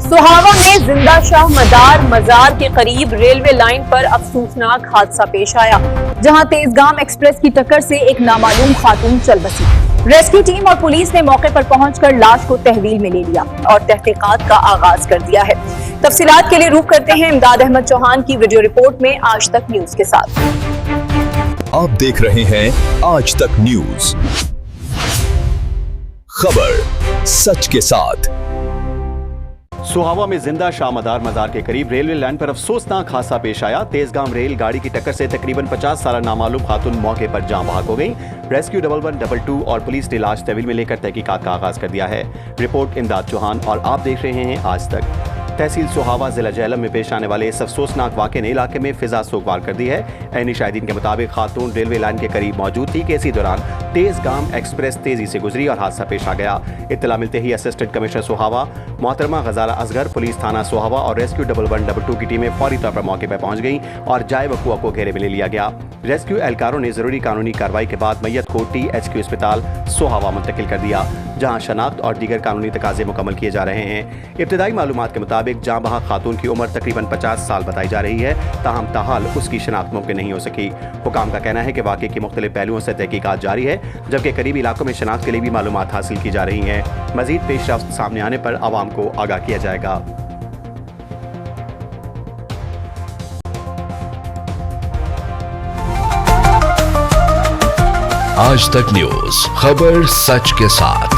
सुहावा में जिंदा शाह मदार मजार के करीब रेलवे लाइन पर अफसोसनाक हादसा पेश आया, जहां तेजगाम एक्सप्रेस की टक्कर से एक नामालूम खातून चल बसी। रेस्क्यू टीम और पुलिस ने मौके पर पहुंचकर लाश को तहवील में ले लिया और तहकीकात का आगाज कर दिया है। तफसीलात के लिए रुख करते हैं इमदाद अहमद चौहान की वीडियो रिपोर्ट में आज तक न्यूज के साथ। आप देख रहे हैं आज तक न्यूज, खबर सच के साथ। सुहावा में जिंदा शाह मदार मजार के करीब रेलवे लाइन पर अफसोसनाक हादसा पेश आया। तेजगाम रेल गाड़ी की टक्कर से तकरीबन 50 साल नामालूम खातून मौके पर जान बहक हो गई। रेस्क्यू 1112 और पुलिस ने लाश तहवील में लेकर तहकीकात का आगाज कर दिया है। रिपोर्ट इमदाद चौहान और आप देख रहे हैं आज तक। तहसील सुहावा जिला जहलम में पेश आने वाले इस अफसोसनाक वाक़े ने इलाके में फिजा सोगवार कर दी है। ऐनी शाहिदीन के मुताबिक खातून रेलवे लाइन के करीब मौजूद थी कि इसी दौरान तेजगाम एक्सप्रेस तेजी से गुजरी और हादसा पेश आ गया। इत्तला मिलते ही असिस्टेंट कमिश्नर सुहावा मोहतरमा गजाला असगर, पुलिस थाना सुहावा और रेस्क्यू 1112 की टीमें फौरी तौर पर मौके पर पहुंच गईं और जाए वकुआ को घेरे में ले लिया गया। रेस्क्यू एहलकारों ने जरूरी कानूनी कार्रवाई के बाद मैयत को THQ अस्पताल सुहावा मुंतकिल कर दिया, जहां शनाख्त और दीगर कानूनी तकाजे मुकम्मल किए जा रहे हैं। इब्तदाई मालूमात के मुताबिक जाँ बहक खातून की उम्र तकरीबन 50 साल बताई जा रही है, ताहम ताहाल उसकी शनाख्त मुमकिन नहीं हो सकी। हुकाम का कहना है कि वाक़े की मुख्तलिफ पहलुओं से तहकीकात जारी है, जबकि करीबी इलाकों में शनाख्त के लिए भी मालूमात हासिल की जा रही हैं। मजीद पेशरफ्त सामने आने पर आवाम को आगाह किया जाएगा। आज तक न्यूज, खबर सच के साथ।